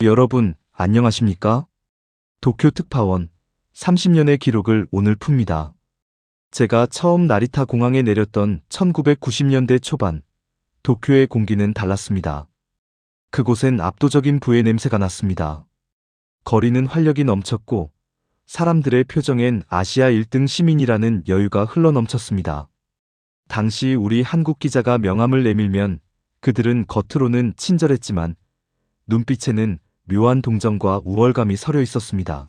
여러분, 안녕하십니까? 도쿄 특파원 30년의 기록을 오늘 풉니다. 제가 처음 나리타 공항에 내렸던 1990년대 초반, 도쿄의 공기는 달랐습니다. 그곳엔 압도적인 부의 냄새가 났습니다. 거리는 활력이 넘쳤고, 사람들의 표정엔 아시아 1등 시민이라는 여유가 흘러넘쳤습니다. 당시 우리 한국 기자가 명함을 내밀면 그들은 겉으로는 친절했지만 눈빛에는 묘한 동정과 우월감이 서려 있었습니다.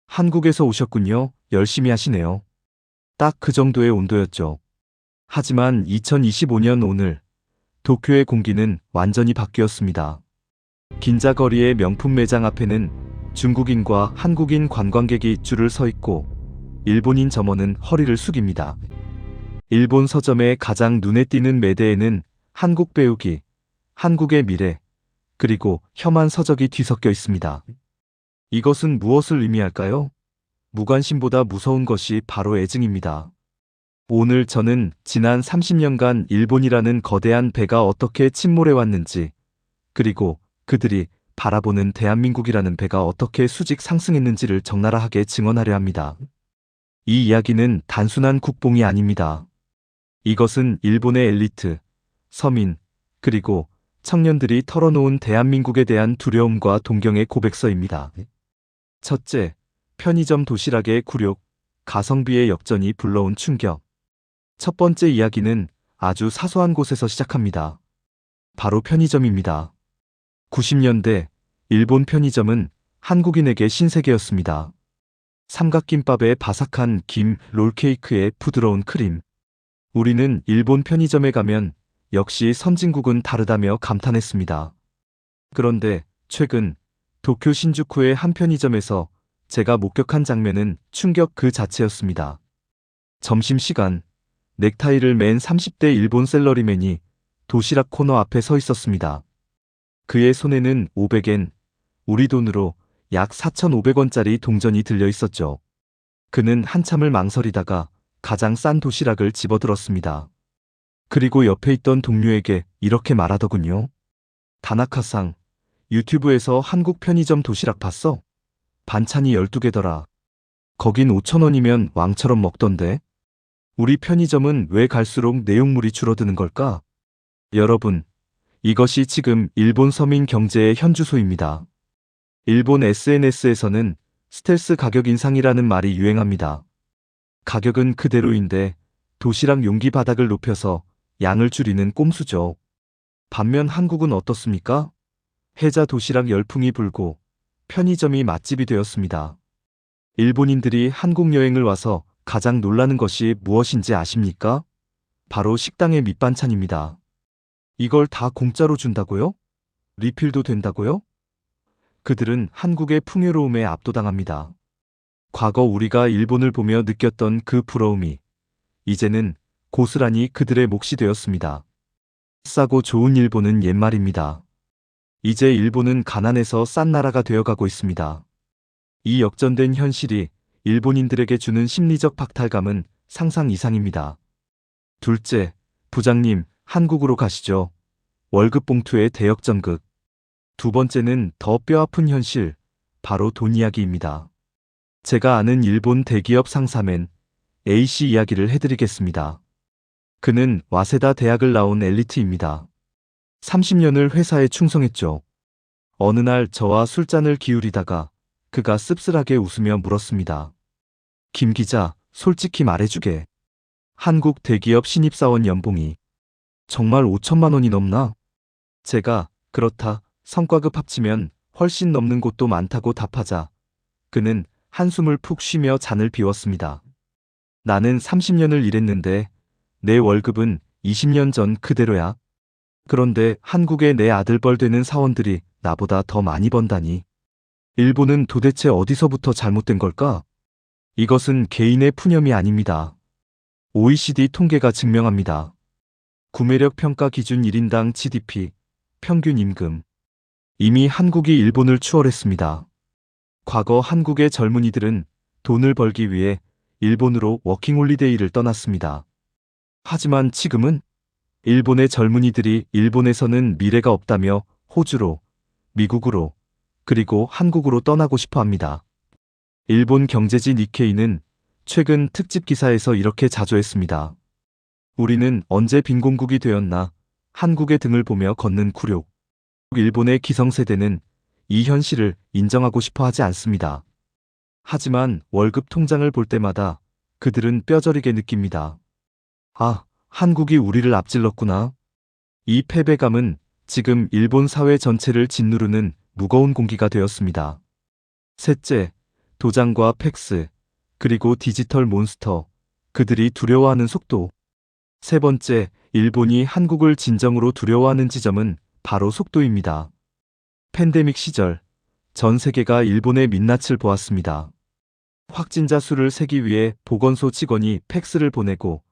한국에서 오셨군요. 열심히 하시네요. 딱 그 정도의 온도였죠. 하지만 2025년 오늘 도쿄의 공기는 완전히 바뀌었습니다. 긴자거리의 명품 매장 앞에는 중국인과 한국인 관광객이 줄을 서 있고 일본인 점원은 허리를 숙입니다. 일본 서점의 가장 눈에 띄는 매대에는 한국 배우기, 한국의 미래, 그리고 혐한 서적이 뒤섞여 있습니다. 이것은 무엇을 의미할까요? 무관심보다 무서운 것이 바로 애증입니다. 오늘 저는 지난 30년간 일본이라는 거대한 배가 어떻게 침몰해왔는지, 그리고 그들이 바라보는 대한민국이라는 배가 어떻게 수직 상승했는지를 적나라하게 증언하려 합니다. 이 이야기는 단순한 국뽕이 아닙니다. 이것은 일본의 엘리트, 서민, 그리고 청년들이 털어놓은 대한민국에 대한 두려움과 동경의 고백서입니다. 첫째, 편의점 도시락의 굴욕, 가성비의 역전이 불러온 충격. 첫 번째 이야기는 아주 사소한 곳에서 시작합니다. 바로 편의점입니다. 90년대 일본 편의점은 한국인에게 신세계였습니다. 삼각김밥에 바삭한 김, 롤케이크에 부드러운 크림. 우리는 일본 편의점에 가면 역시 선진국은 다르다며 감탄했습니다. 그런데 최근 도쿄 신주쿠의 한 편의점에서 제가 목격한 장면은 충격 그 자체였습니다. 점심시간, 넥타이를 맨 30대 일본 셀러리맨이 도시락 코너 앞에 서 있었습니다. 그의 손에는 500엔, 우리 돈으로 약 4,500원짜리 동전이 들려 있었죠. 그는 한참을 망설이다가 가장 싼 도시락을 집어들었습니다. 그리고 옆에 있던 동료에게 이렇게 말하더군요. 다나카상, 유튜브에서 한국 편의점 도시락 봤어? 반찬이 12개더라. 거긴 5,000원이면 왕처럼 먹던데? 우리 편의점은 왜 갈수록 내용물이 줄어드는 걸까? 여러분, 이것이 지금 일본 서민 경제의 현주소입니다. 일본 SNS에서는 스텔스 가격 인상이라는 말이 유행합니다. 가격은 그대로인데 도시락 용기 바닥을 높여서 양을 줄이는 꼼수죠. 반면 한국은 어떻습니까? 해자 도시락 열풍이 불고 편의점이 맛집이 되었습니다. 일본인들이 한국 여행을 와서 가장 놀라는 것이 무엇인지 아십니까? 바로 식당의 밑반찬입니다. 이걸 다 공짜로 준다고요? 리필도 된다고요? 그들은 한국의 풍요로움에 압도당합니다. 과거 우리가 일본을 보며 느꼈던 그 부러움이 이제는 고스란히 그들의 몫이 되었습니다. 싸고 좋은 일본은 옛말입니다. 이제 일본은 가난해서 싼 나라가 되어가고 있습니다. 이 역전된 현실이 일본인들에게 주는 심리적 박탈감은 상상 이상입니다. 둘째, 부장님, 한국으로 가시죠. 월급 봉투의 대역전극. 두 번째는 더 뼈아픈 현실, 바로 돈 이야기입니다. 제가 아는 일본 대기업 상사맨 A씨 이야기를 해드리겠습니다. 그는 와세다 대학을 나온 엘리트입니다. 30년을 회사에 충성했죠. 어느 날 저와 술잔을 기울이다가 그가 씁쓸하게 웃으며 물었습니다. 김 기자, 솔직히 말해주게. 한국 대기업 신입사원 연봉이 정말 5천만 원이 넘나? 제가 그렇다, 성과급 합치면 훨씬 넘는 곳도 많다고 답하자 그는 한숨을 푹 쉬며 잔을 비웠습니다. 나는 30년을 일했는데 내 월급은 20년 전 그대로야. 그런데 한국의 내 아들뻘 되는 사원들이 나보다 더 많이 번다니. 일본은 도대체 어디서부터 잘못된 걸까? 이것은 개인의 푸념이 아닙니다. OECD 통계가 증명합니다. 구매력 평가 기준 1인당 GDP, 평균 임금. 이미 한국이 일본을 추월했습니다. 과거 한국의 젊은이들은 돈을 벌기 위해 일본으로 워킹홀리데이를 떠났습니다. 하지만 지금은 일본의 젊은이들이 일본에서는 미래가 없다며 호주로, 미국으로, 그리고 한국으로 떠나고 싶어 합니다. 일본 경제지 니케이는 최근 특집 기사에서 이렇게 자조했습니다. 우리는 언제 빈공국이 되었나 한국의 등을 보며 걷는 굴욕. 일본의 기성세대는 이 현실을 인정하고 싶어 하지 않습니다. 하지만 월급 통장을 볼 때마다 그들은 뼈저리게 느낍니다. 아, 한국이 우리를 앞질렀구나. 이 패배감은 지금 일본 사회 전체를 짓누르는 무거운 공기가 되었습니다. 셋째, 도장과 팩스, 그리고 디지털 몬스터, 그들이 두려워하는 속도. 세 번째, 일본이 한국을 진정으로 두려워하는 지점은 바로 속도입니다. 팬데믹 시절, 전 세계가 일본의 민낯을 보았습니다. 확진자 수를 세기 위해 보건소 직원이 팩스를 보내고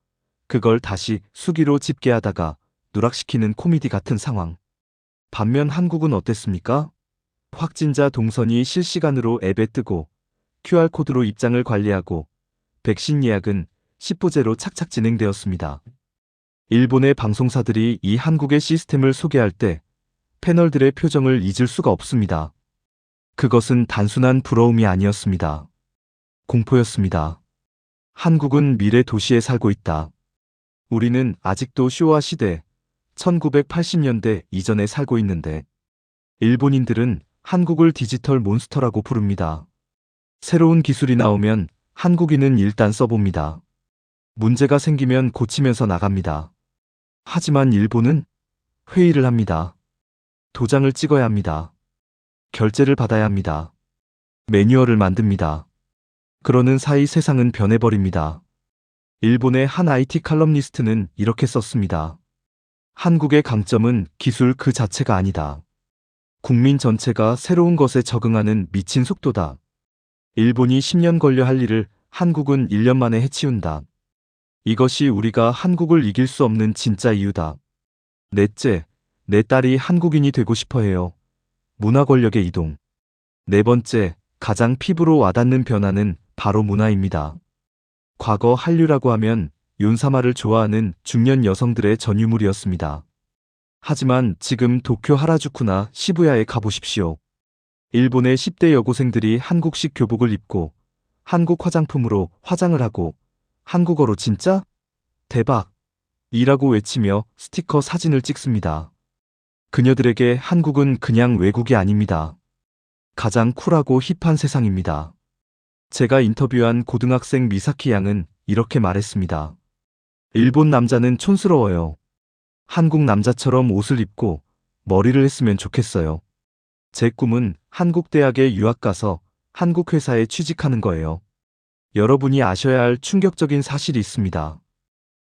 그걸 다시 수기로 집계하다가 누락시키는 코미디 같은 상황. 반면 한국은 어땠습니까? 확진자 동선이 실시간으로 앱에 뜨고 QR코드로 입장을 관리하고 백신 예약은 10부제로 착착 진행되었습니다. 일본의 방송사들이 이 한국의 시스템을 소개할 때 패널들의 표정을 잊을 수가 없습니다. 그것은 단순한 부러움이 아니었습니다. 공포였습니다. 한국은 미래 도시에 살고 있다. 우리는 아직도 쇼와 시대, 1980년대 이전에 살고 있는데 일본인들은 한국을 디지털 몬스터라고 부릅니다. 새로운 기술이 나오면 한국인은 일단 써봅니다. 문제가 생기면 고치면서 나갑니다. 하지만 일본은 회의를 합니다. 도장을 찍어야 합니다. 결제를 받아야 합니다. 매뉴얼을 만듭니다. 그러는 사이 세상은 변해버립니다. 일본의 한 IT 칼럼니스트는 이렇게 썼습니다. 한국의 강점은 기술 그 자체가 아니다. 국민 전체가 새로운 것에 적응하는 미친 속도다. 일본이 10년 걸려 할 일을 한국은 1년 만에 해치운다. 이것이 우리가 한국을 이길 수 없는 진짜 이유다. 넷째, 내 딸이 한국인이 되고 싶어 해요. 문화 권력의 이동. 네 번째, 가장 피부로 와닿는 변화는 바로 문화입니다. 과거 한류라고 하면 윤사마를 좋아하는 중년 여성들의 전유물이었습니다. 하지만 지금 도쿄 하라주쿠나 시부야에 가보십시오. 일본의 10대 여고생들이 한국식 교복을 입고 한국 화장품으로 화장을 하고 한국어로 진짜? 대박! 이라고 외치며 스티커 사진을 찍습니다. 그녀들에게 한국은 그냥 외국이 아닙니다. 가장 쿨하고 힙한 세상입니다. 제가 인터뷰한 고등학생 미사키 양은 이렇게 말했습니다. 일본 남자는 촌스러워요. 한국 남자처럼 옷을 입고 머리를 했으면 좋겠어요. 제 꿈은 한국 대학에 유학 가서 한국 회사에 취직하는 거예요. 여러분이 아셔야 할 충격적인 사실이 있습니다.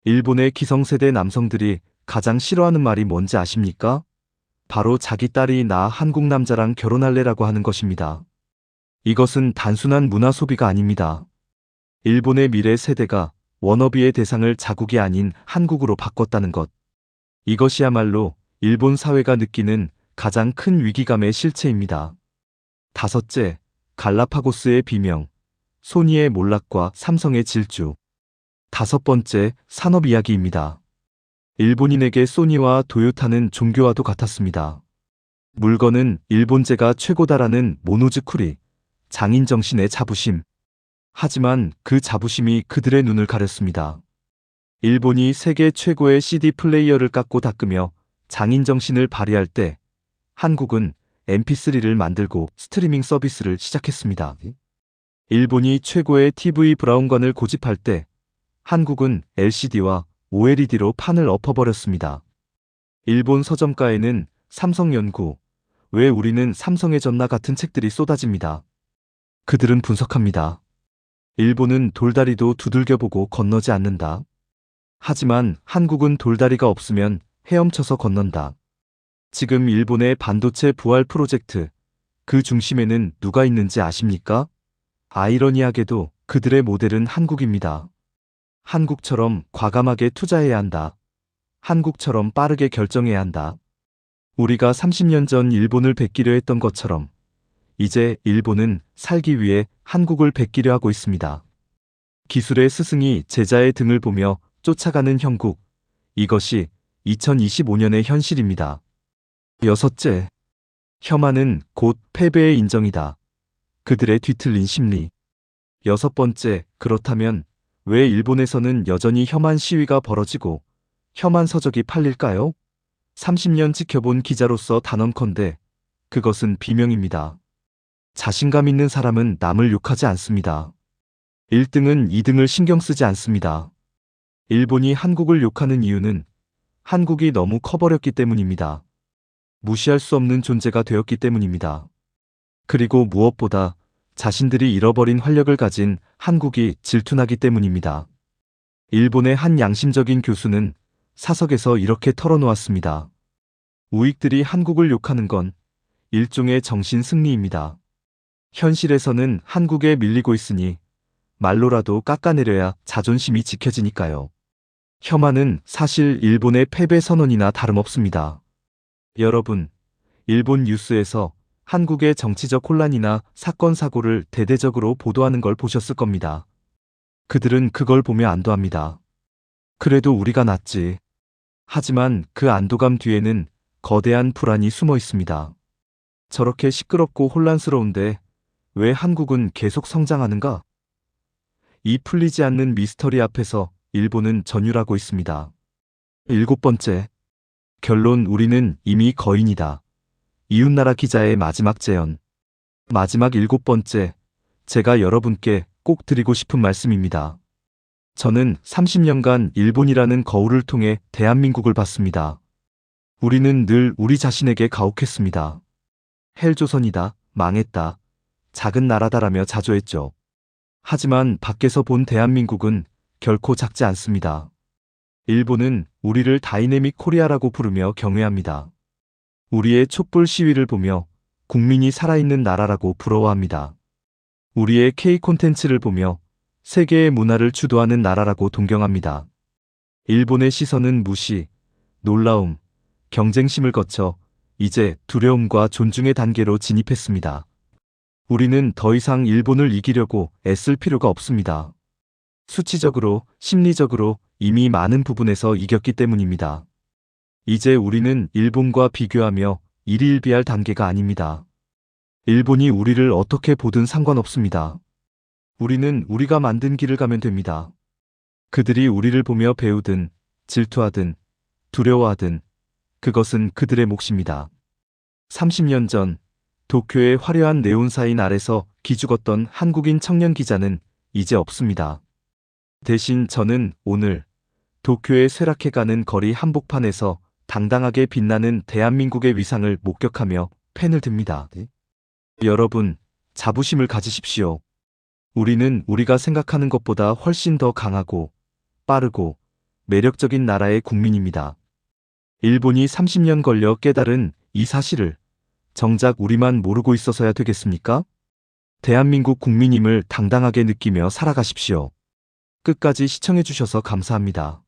일본의 기성세대 남성들이 가장 싫어하는 말이 뭔지 아십니까? 바로 자기 딸이 나 한국 남자랑 결혼할래라고 하는 것입니다. 이것은 단순한 문화 소비가 아닙니다. 일본의 미래 세대가 워너비의 대상을 자국이 아닌 한국으로 바꿨다는 것. 이것이야말로 일본 사회가 느끼는 가장 큰 위기감의 실체입니다. 다섯째, 갈라파고스의 비명, 소니의 몰락과 삼성의 질주. 다섯 번째, 산업 이야기입니다. 일본인에게 소니와 도요타는 종교와도 같았습니다. 물건은 일본제가 최고다라는 모노즈쿠리, 장인정신의 자부심. 하지만 그 자부심이 그들의 눈을 가렸습니다. 일본이 세계 최고의 CD 플레이어를 깎고 닦으며 장인정신을 발휘할 때 한국은 MP3를 만들고 스트리밍 서비스를 시작했습니다. 일본이 최고의 TV 브라운관을 고집할 때 한국은 LCD와 OLED로 판을 엎어버렸습니다. 일본 서점가에는 삼성 연구, 왜 우리는 삼성에 졌나 같은 책들이 쏟아집니다. 그들은 분석합니다. 일본은 돌다리도 두들겨보고 건너지 않는다. 하지만 한국은 돌다리가 없으면 헤엄쳐서 건넌다. 지금 일본의 반도체 부활 프로젝트, 그 중심에는 누가 있는지 아십니까? 아이러니하게도 그들의 모델은 한국입니다. 한국처럼 과감하게 투자해야 한다. 한국처럼 빠르게 결정해야 한다. 우리가 30년 전 일본을 뵙기려 했던 것처럼 이제 일본은 살기 위해 한국을 뵙기려 하고 있습니다. 기술의 스승이 제자의 등을 보며 쫓아가는 형국. 이것이 2025년의 현실입니다. 여섯째, 혐한은 곧 패배의 인정이다. 그들의 뒤틀린 심리. 6번째, 그렇다면 왜 일본에서는 여전히 혐한 시위가 벌어지고 혐한 서적이 팔릴까요? 30년 지켜본 기자로서 단언컨대 그것은 비명입니다. 자신감 있는 사람은 남을 욕하지 않습니다. 1등은 2등을 신경 쓰지 않습니다. 일본이 한국을 욕하는 이유는 한국이 너무 커버렸기 때문입니다. 무시할 수 없는 존재가 되었기 때문입니다. 그리고 무엇보다 자신들이 잃어버린 활력을 가진 한국이 질투나기 때문입니다. 일본의 한 양심적인 교수는 사석에서 이렇게 털어놓았습니다. 우익들이 한국을 욕하는 건 일종의 정신 승리입니다. 현실에서는 한국에 밀리고 있으니 말로라도 깎아내려야 자존심이 지켜지니까요. 혐한은 사실 일본의 패배 선언이나 다름없습니다. 여러분, 일본 뉴스에서 한국의 정치적 혼란이나 사건 사고를 대대적으로 보도하는 걸 보셨을 겁니다. 그들은 그걸 보며 안도합니다. 그래도 우리가 낫지. 하지만 그 안도감 뒤에는 거대한 불안이 숨어 있습니다. 저렇게 시끄럽고 혼란스러운데 왜 한국은 계속 성장하는가? 이 풀리지 않는 미스터리 앞에서 일본은 전율하고 있습니다. 7번째. 결론, 우리는 이미 거인이다. 이웃나라 기자의 마지막 제언. 마지막 7번째. 제가 여러분께 꼭 드리고 싶은 말씀입니다. 저는 30년간 일본이라는 거울을 통해 대한민국을 봤습니다. 우리는 늘 우리 자신에게 가혹했습니다. 헬조선이다, 망했다, 작은 나라다라며 자조했죠. 하지만 밖에서 본 대한민국은 결코 작지 않습니다. 일본은 우리를 다이내믹 코리아라고 부르며 경외합니다. 우리의 촛불 시위를 보며 국민이 살아있는 나라라고 부러워합니다. 우리의 K 콘텐츠를 보며 세계의 문화를 주도하는 나라라고 동경합니다. 일본의 시선은 무시, 놀라움, 경쟁심을 거쳐 이제 두려움과 존중의 단계로 진입했습니다. 우리는 더 이상 일본을 이기려고 애쓸 필요가 없습니다. 수치적으로, 심리적으로 이미 많은 부분에서 이겼기 때문입니다. 이제 우리는 일본과 비교하며 일희일비할 단계가 아닙니다. 일본이 우리를 어떻게 보든 상관없습니다. 우리는 우리가 만든 길을 가면 됩니다. 그들이 우리를 보며 배우든, 질투하든, 두려워하든, 그것은 그들의 몫입니다. 30년 전, 도쿄의 화려한 네온사인 아래서 기죽었던 한국인 청년 기자는 이제 없습니다. 대신 저는 오늘 도쿄의 쇠락해가는 거리 한복판에서 당당하게 빛나는 대한민국의 위상을 목격하며 펜을 듭니다. 여러분, 자부심을 가지십시오. 우리는 우리가 생각하는 것보다 훨씬 더 강하고 빠르고 매력적인 나라의 국민입니다. 일본이 30년 걸려 깨달은 이 사실을 정작 우리만 모르고 있어서야 되겠습니까? 대한민국 국민임을 당당하게 느끼며 살아가십시오. 끝까지 시청해주셔서 감사합니다.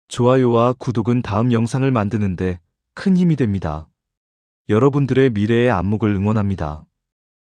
좋아요와 구독은 다음 영상을 만드는데 큰 힘이 됩니다. 여러분들의 미래의 안목을 응원합니다.